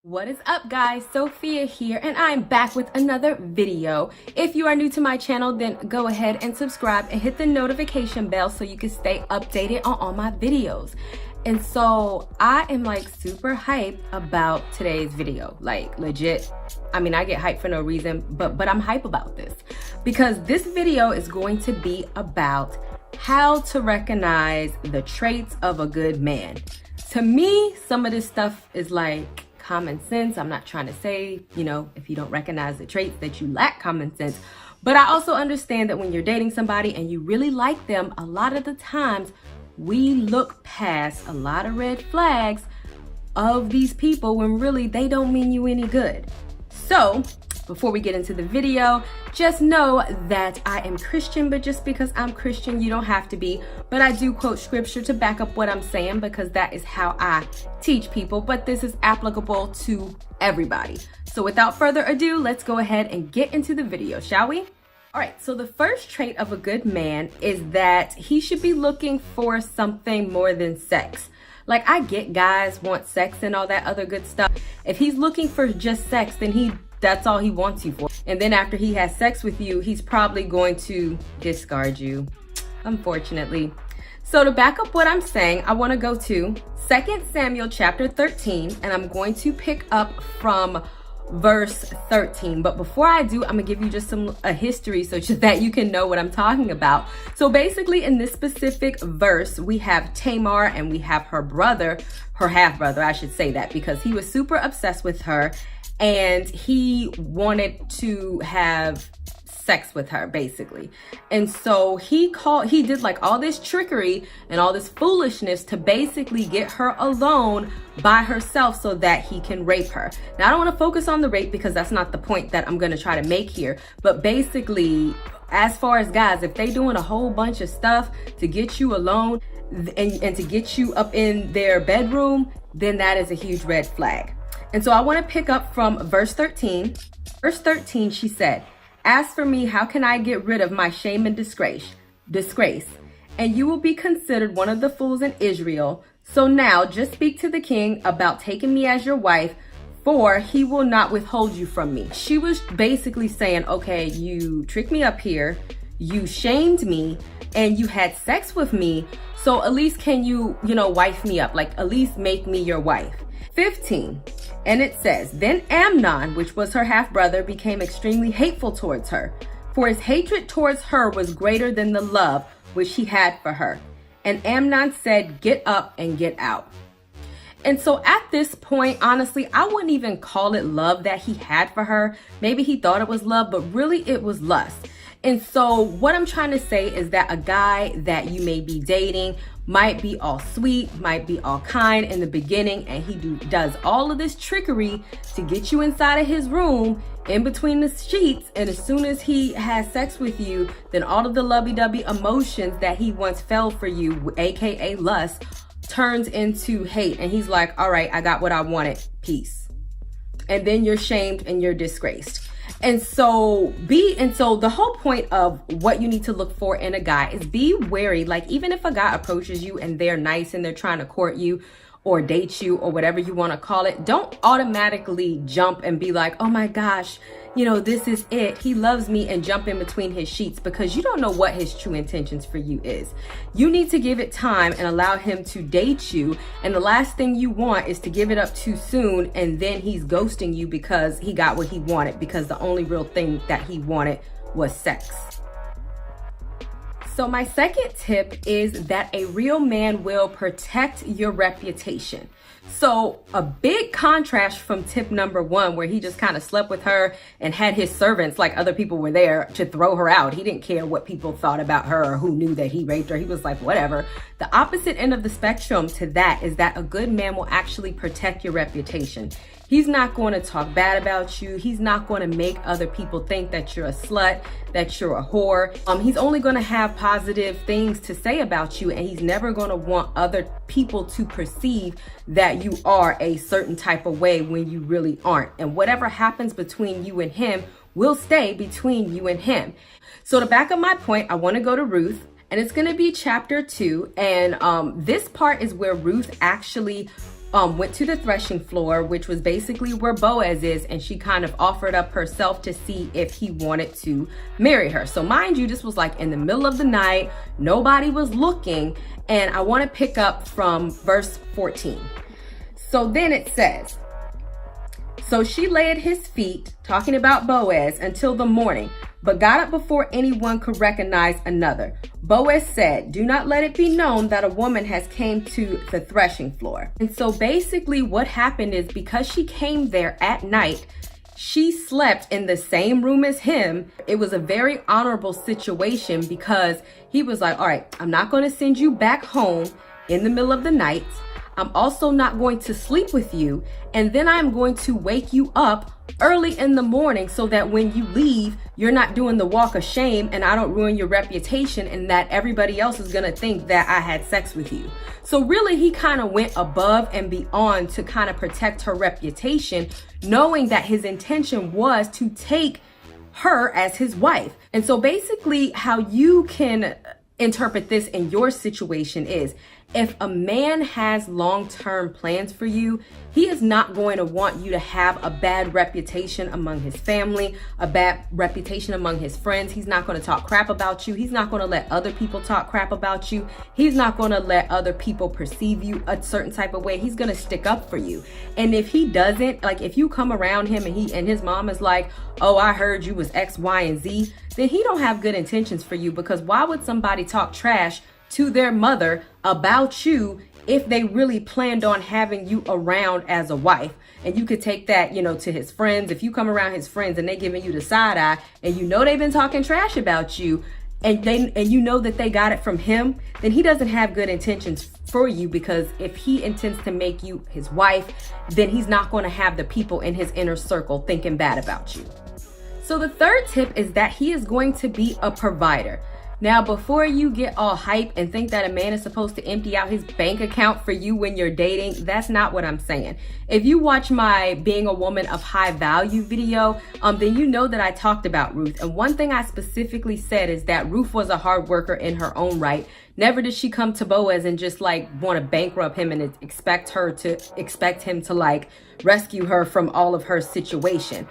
What is up, guys? Sophia here, and I'm back with another video. If you are new to my channel, then go ahead and subscribe and hit the notification bell so you can stay updated on all my videos. And so I am like super hyped about today's video, like legit. I mean, I get hyped for no reason, but I'm hype about this because this video is going to be about how to recognize the traits of a good man. To me, some of this stuff is like common sense. I'm not trying to say, if you don't recognize the traits that you lack common sense. But I also understand that when you're dating somebody and you really like them, a lot of the times we look past a lot of red flags of these people when really they don't mean you any good. So before we get into the video, just know that I am Christian, but just because I'm Christian, you don't have to be. But I do quote scripture to back up what I'm saying because that is how I teach people, but this is applicable to everybody. So without further ado, let's go ahead and get into the video, shall we? All right, so the first trait of a good man is that he should be looking for something more than sex. Like, I get guys want sex and all that other good stuff. If he's looking for just sex, then that's all he wants you for. And then after he has sex with you, he's probably going to discard you, unfortunately. So to back up what I'm saying, I want to go to 2 Samuel chapter 13, and I'm going to pick up from verse 13. But before I do, I'm gonna give you just a history so that you can know what I'm talking about. So basically in this specific verse, we have Tamar and we have her brother, her half brother, I should say that, because he was super obsessed with her and he wanted to have sex with her basically. And so he did like all this trickery and all this foolishness to basically get her alone by herself so that he can rape her. Now I don't want to focus on the rape because that's not the point that I'm going to try to make here, but basically as far as guys, if they doing a whole bunch of stuff to get you alone and to get you up in their bedroom, then that is a huge red flag. And so I want to pick up from verse 13. Verse 13, she said, "As for me, how can I get rid of my shame and disgrace? And you will be considered one of the fools in Israel. So now just speak to the king about taking me as your wife, for he will not withhold you from me." She was basically saying, okay, you tricked me up here, you shamed me, and you had sex with me. So at least can you, wife me up, like at least make me your wife. 15. And it says, "Then Amnon, which was her half-brother, became extremely hateful towards her, for his hatred towards her was greater than the love which he had for her. And Amnon said, 'Get up and get out.'" And so at this point, honestly, I wouldn't even call it love that he had for her. Maybe he thought it was love, but really it was lust. And so what I'm trying to say is that a guy that you may be dating might be all sweet, might be all kind in the beginning, and he does all of this trickery to get you inside of his room in between the sheets. And as soon as he has sex with you, then all of the lovey-dovey emotions that he once felt for you, aka lust, turns into hate. And he's like, all right, I got what I wanted, peace. And then you're shamed and you're disgraced. And so the whole point of what you need to look for in a guy is be wary. Like, even if a guy approaches you and they're nice and they're trying to court you or date you or whatever you want to call it, don't automatically jump and be like, oh my gosh, this is it, he loves me, and jump in between his sheets, because you don't know what his true intentions for you is. You need to give it time and allow him to date you. And the last thing you want is to give it up too soon and then he's ghosting you because he got what he wanted, because the only real thing that he wanted was sex. So my second tip is that a real man will protect your reputation. So a big contrast from tip number 1, where he just kind of slept with her and had his servants, like other people were there to throw her out. He didn't care what people thought about her or who knew that he raped her. He was like, whatever. The opposite end of the spectrum to that is that a good man will actually protect your reputation. He's not going to talk bad about you. He's not going to make other people think that you're a slut, that you're a whore. He's only going to have positive things to say about you, and he's never going to want other people to perceive that you are a certain type of way when you really aren't. And whatever happens between you and him will stay between you and him. So to back up my point, I want to go to Ruth, and it's going to be chapter 2. And this part is where Ruth actually went to the threshing floor, which was basically where Boaz is, and she kind of offered up herself to see if he wanted to marry her. So mind you, this was like in the middle of the night, nobody was looking, and I want to pick up from verse 14. So then it says, so she lay at his feet, talking about Boaz, until the morning, but got up before anyone could recognize another. Boaz said, do not let it be known that a woman has came to the threshing floor. And so basically what happened is, because she came there at night, she slept in the same room as him. It was a very honorable situation, because he was like, all right, I'm not going to send you back home in the middle of the night. I'm also not going to sleep with you. And then I'm going to wake you up early in the morning so that when you leave, you're not doing the walk of shame and I don't ruin your reputation and that everybody else is going to think that I had sex with you. So really, he kind of went above and beyond to kind of protect her reputation, knowing that his intention was to take her as his wife. And so basically how you can interpret this in your situation is, if a man has long-term plans for you, he is not going to want you to have a bad reputation among his family, a bad reputation among his friends. He's not going to talk crap about you. He's not going to let other people talk crap about you. He's not going to let other people perceive you a certain type of way. He's going to stick up for you. And if he doesn't, like if you come around him and his mom is like, oh, I heard you was X, Y, and Z, then he don't have good intentions for you, because why would somebody talk trash to their mother about you if they really planned on having you around as a wife? And you could take that, to his friends. If you come around his friends and they giving you the side eye and they've been talking trash about you and you know that they got it from him, then he doesn't have good intentions for you, because if he intends to make you his wife, then he's not going to have the people in his inner circle thinking bad about you. So the third tip is that he is going to be a provider. Now, before you get all hype and think that a man is supposed to empty out his bank account for you when you're dating, that's not what I'm saying. If you watch my Being a Woman of High Value video, then you know that I talked about Ruth. And one thing I specifically said is that Ruth was a hard worker in her own right. Never did she come to Boaz and just like want to bankrupt him and expect him to like rescue her from all of her situation.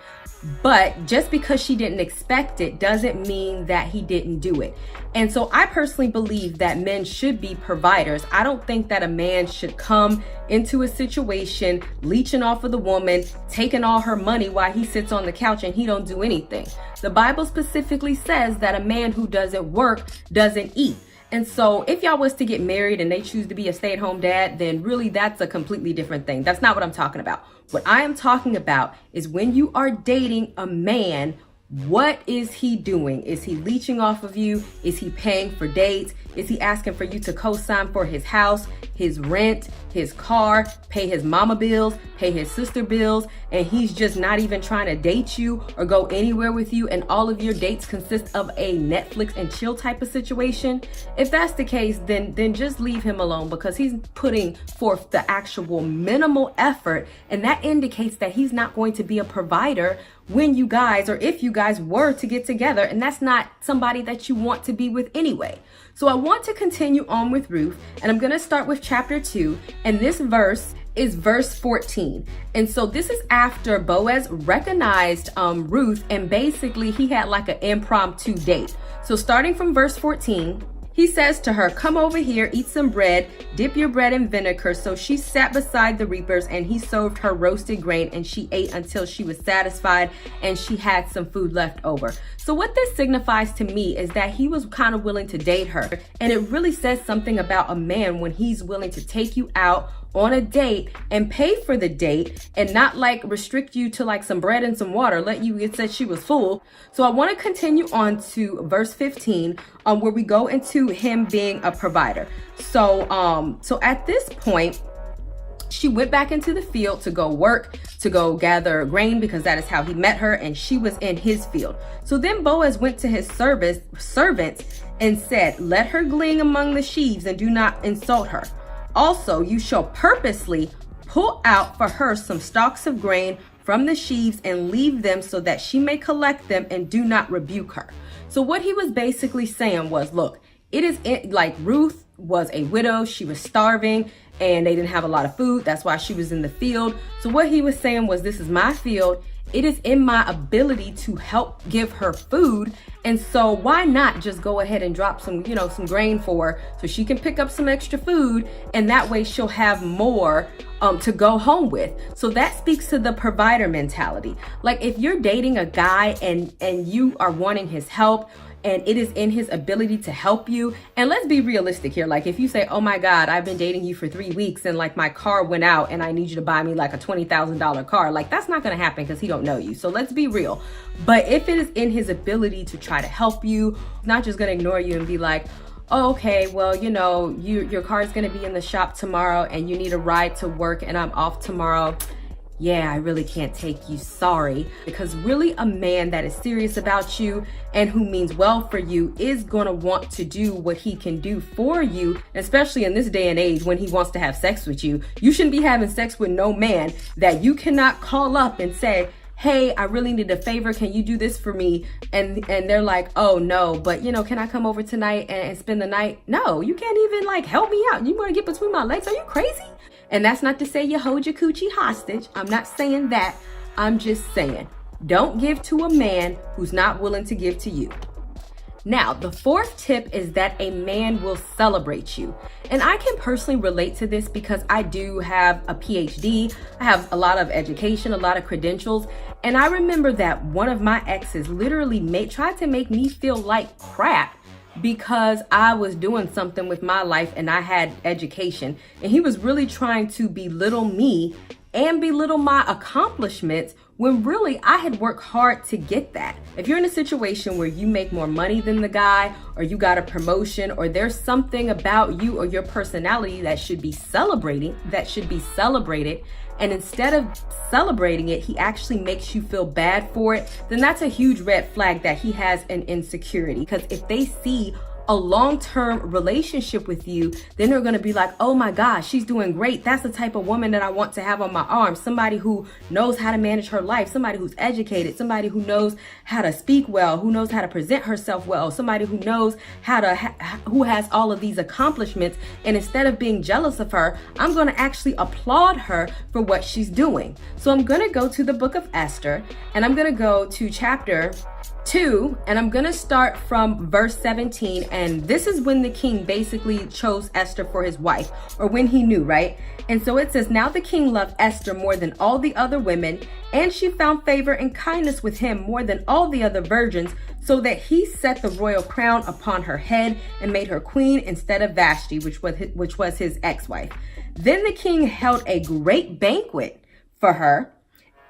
But just because she didn't expect it doesn't mean that he didn't do it. And so I personally believe that men should be providers. I don't think that a man should come into a situation leeching off of the woman, taking all her money while he sits on the couch and he don't do anything. The Bible specifically says that a man who doesn't work doesn't eat. And so if y'all was to get married and they choose to be a stay-at-home dad, then really that's a completely different thing. That's not what I'm talking about. What I am talking about is when you are dating a man, what is he doing? Is he leeching off of you? Is he paying for dates? Is he asking for you to co-sign for his house, his rent, his car, pay his mama bills, pay his sister bills, and he's just not even trying to date you or go anywhere with you, and all of your dates consist of a Netflix and chill type of situation? If that's the case, then just leave him alone, because he's putting forth the actual minimal effort, and that indicates that he's not going to be a provider when you guys, or if you guys were to get together, and that's not somebody that you want to be with anyway. So I want to continue on with Ruth, and I'm going to start with chapter 2, and this verse is verse 14. And so this is after Boaz recognized Ruth, and basically he had like an impromptu date. So starting from verse 14, he says to her, come over here, eat some bread, dip your bread in vinegar. So she sat beside the reapers, and he served her roasted grain, and she ate until she was satisfied and she had some food left over. So what this signifies to me is that he was kind of willing to date her. And it really says something about a man when he's willing to take you out on a date and pay for the date, and not like restrict you to like some bread and some water, let you get said she was full. So I want to continue on to verse 15, where we go into him being a provider. So at this point, she went back into the field to go work, to go gather grain, because that is how he met her, and she was in his field. So then Boaz went to his servants and said, let her glean among the sheaves and do not insult her. Also, you shall purposely pull out for her some stalks of grain from the sheaves and leave them so that she may collect them, and do not rebuke her. So what he was basically saying was, look, like Ruth was a widow, she was starving, and they didn't have a lot of food. That's why she was in the field. So what he was saying was, this is my field. It is in my ability to help give her food. And so why not just go ahead and drop some, some grain for her so she can pick up some extra food, and that way she'll have more to go home with. So that speaks to the provider mentality. Like if you're dating a guy and you are wanting his help, and it is in his ability to help you. And let's be realistic here. Like if you say, oh my God, I've been dating you for 3 weeks and like my car went out and I need you to buy me like a $20,000 car, like that's not gonna happen because he don't know you. So let's be real. But if it is in his ability to try to help you, not just gonna ignore you and be like, oh, okay, well, your car is gonna be in the shop tomorrow and you need a ride to work and I'm off tomorrow. Yeah, I really can't take you, sorry. Because really a man that is serious about you and who means well for you is gonna want to do what he can do for you, especially in this day and age when he wants to have sex with you. You shouldn't be having sex with no man that you cannot call up and say, hey, I really need a favor, can you do this for me? And they're like, oh no, but can I come over tonight and spend the night? No, you can't even like help me out. You wanna get between my legs? Are you crazy? And that's not to say you hold your coochie hostage. I'm not saying that. I'm just saying, don't give to a man who's not willing to give to you. Now, the fourth tip is that a man will celebrate you. And I can personally relate to this because I do have a PhD. I have a lot of education, a lot of credentials. And I remember that one of my exes literally tried to make me feel like crap because I was doing something with my life and I had education. And he was really trying to belittle me and belittle my accomplishments when really I had worked hard to get that. If you're in a situation where you make more money than the guy, or you got a promotion, or there's something about you or your personality that should be celebrated, and instead of celebrating it, he actually makes you feel bad for it, then that's a huge red flag that he has an insecurity. Because if they see a long-term relationship with you, then they're going to be like, oh my gosh, she's doing great. That's the type of woman that I want to have on my arm. Somebody who knows how to manage her life, somebody who's educated, somebody who knows how to speak well, who knows how to present herself well, somebody who knows how to who has all of these accomplishments. And instead of being jealous of her, I'm going to actually applaud her for what she's doing. So I'm going to go to the book of Esther, and I'm going to go to chapter 2, and I'm gonna start from verse 17. And this is when the king basically chose Esther for his wife, or when he knew, right? And so it says, now the king loved Esther more than all the other women, and she found favor and kindness with him more than all the other virgins, so that he set the royal crown upon her head and made her queen instead of Vashti, which was his ex-wife. Then the king held a great banquet for her,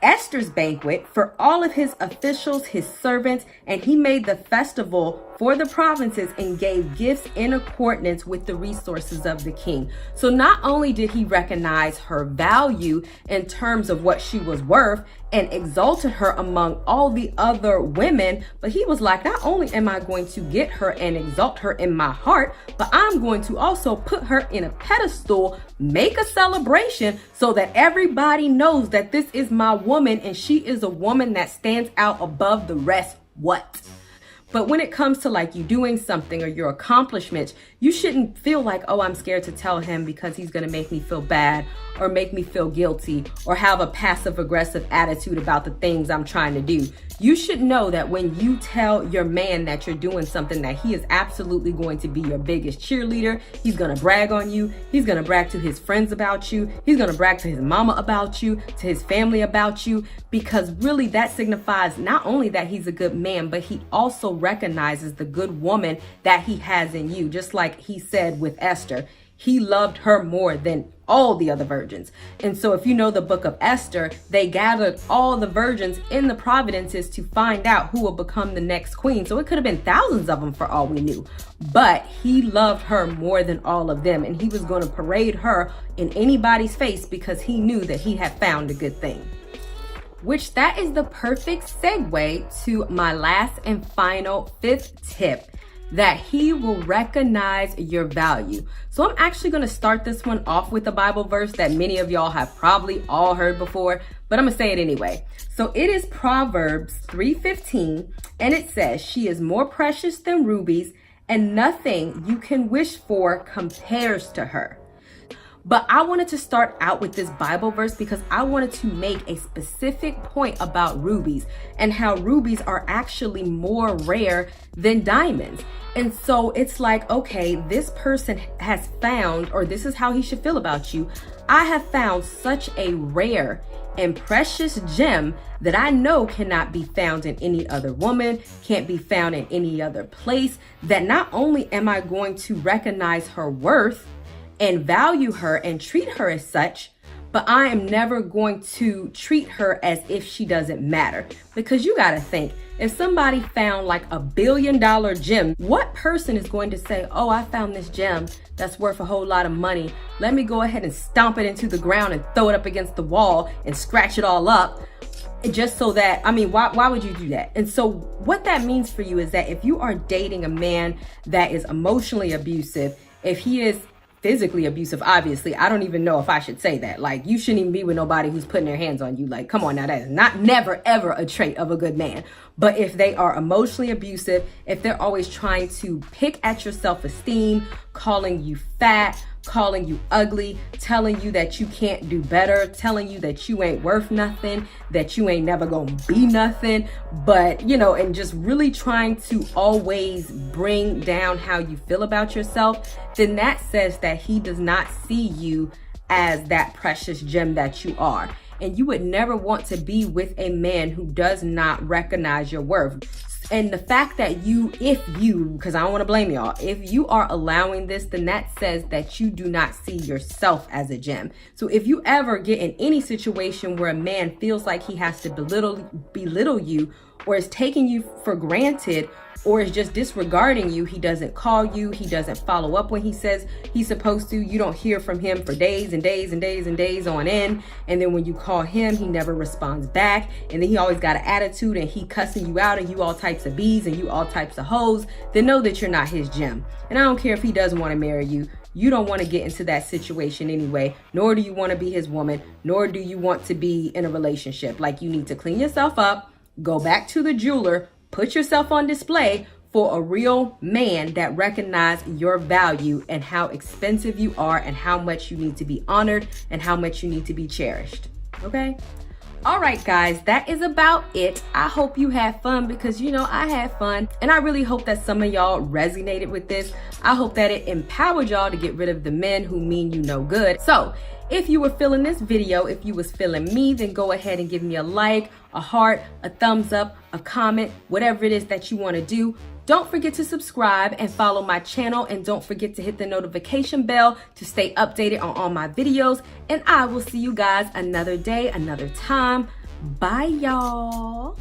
Esther's banquet, for all of his officials, his servants, and he made the festival for the provinces and gave gifts in accordance with the resources of the king. So not only did he recognize her value in terms of what she was worth and exalted her among all the other women, but he was like, not only am I going to get her and exalt her in my heart, but I'm going to also put her in a pedestal, make a celebration so that everybody knows that this is my woman and she is a woman that stands out above the rest. What? But when it comes to like you doing something or your accomplishments, you shouldn't feel like, oh, I'm scared to tell him because he's going to make me feel bad or make me feel guilty or have a passive aggressive attitude about the things I'm trying to do. You should know that when you tell your man that you're doing something, that he is absolutely going to be your biggest cheerleader. He's going to brag on you. He's going to brag to his friends about you. He's going to brag to his mama about you, to his family about you, because really that signifies not only that he's a good man, but he also recognizes the good woman that he has in you. Just like he said with Esther, he loved her more than all the other virgins. And so if you know the book of Esther, they gathered all the virgins in the provinces to find out who will become the next queen. So it could have been thousands of them for all we knew, but he loved her more than all of them. And he was going to parade her in anybody's face because he knew that he had found a good thing. Which that is the perfect segue to my last and final fifth tip, that he will recognize your value. So I'm actually going to start this one off with a Bible verse that many of y'all have probably all heard before, but I'm going to say it anyway. So it is Proverbs 3:15, and it says, she is more precious than rubies, and nothing you can wish for compares to her. But I wanted to start out with this Bible verse because I wanted to make a specific point about rubies and how rubies are actually more rare than diamonds. And so it's like, okay, this person has found, or this is how he should feel about you. I have found such a rare and precious gem that I know cannot be found in any other woman, can't be found in any other place, that not only am I going to recognize her worth and value her and treat her as such, but I am never going to treat her as if she doesn't matter. Because you gotta think, if somebody found like $1 billion gem, what person is going to say, oh, I found this gem that's worth a whole lot of money. Let me go ahead and stomp it into the ground and throw it up against the wall and scratch it all up. Just so that, I mean, why would you do that? And so what that means for you is that if you are dating a man that is emotionally abusive, if he is physically abusive, obviously, I don't even know if I should say that. Like, you shouldn't even be with nobody who's putting their hands on you. Like, come on now, that is never ever a trait of a good man. But if they are emotionally abusive, if they're always trying to pick at your self-esteem, calling you fat, calling you ugly, telling you that you can't do better, telling you that you ain't worth nothing, that you ain't never gonna be nothing, but you know, and just really trying to always bring down how you feel about yourself, then that says that he does not see you as that precious gem that you are. And you would never want to be with a man who does not recognize your worth. And the fact that because I don't want to blame y'all, if you are allowing this, then that says that you do not see yourself as a gem. So if you ever get in any situation where a man feels like he has to belittle you, or is taking you for granted, or is just disregarding you, he doesn't call you, he doesn't follow up when he says he's supposed to, you don't hear from him for days and days and days and days on end, and then when you call him, he never responds back, and then he always got an attitude and he cussing you out and you all types of B's and you all types of hoes, then know that you're not his gem. And I don't care if he doesn't want to marry you. You don't want to get into that situation anyway, nor do you want to be his woman, nor do you want to be in a relationship. Like, you need to clean yourself up, go back to the jeweler, put yourself on display for a real man that recognizes your value and how expensive you are and how much you need to be honored and how much you need to be cherished. Okay? All right, guys, that is about it. I hope you had fun because, you know, I had fun. And I really hope that some of y'all resonated with this. I hope that it empowered y'all to get rid of the men who mean you no good. So if you were feeling this video, if you was feeling me, then go ahead and give me a like, a heart, a thumbs up, a comment, whatever it is that you want to do. Don't forget to subscribe and follow my channel, and don't forget to hit the notification bell to stay updated on all my videos. And I will see you guys another day, another time. Bye, y'all.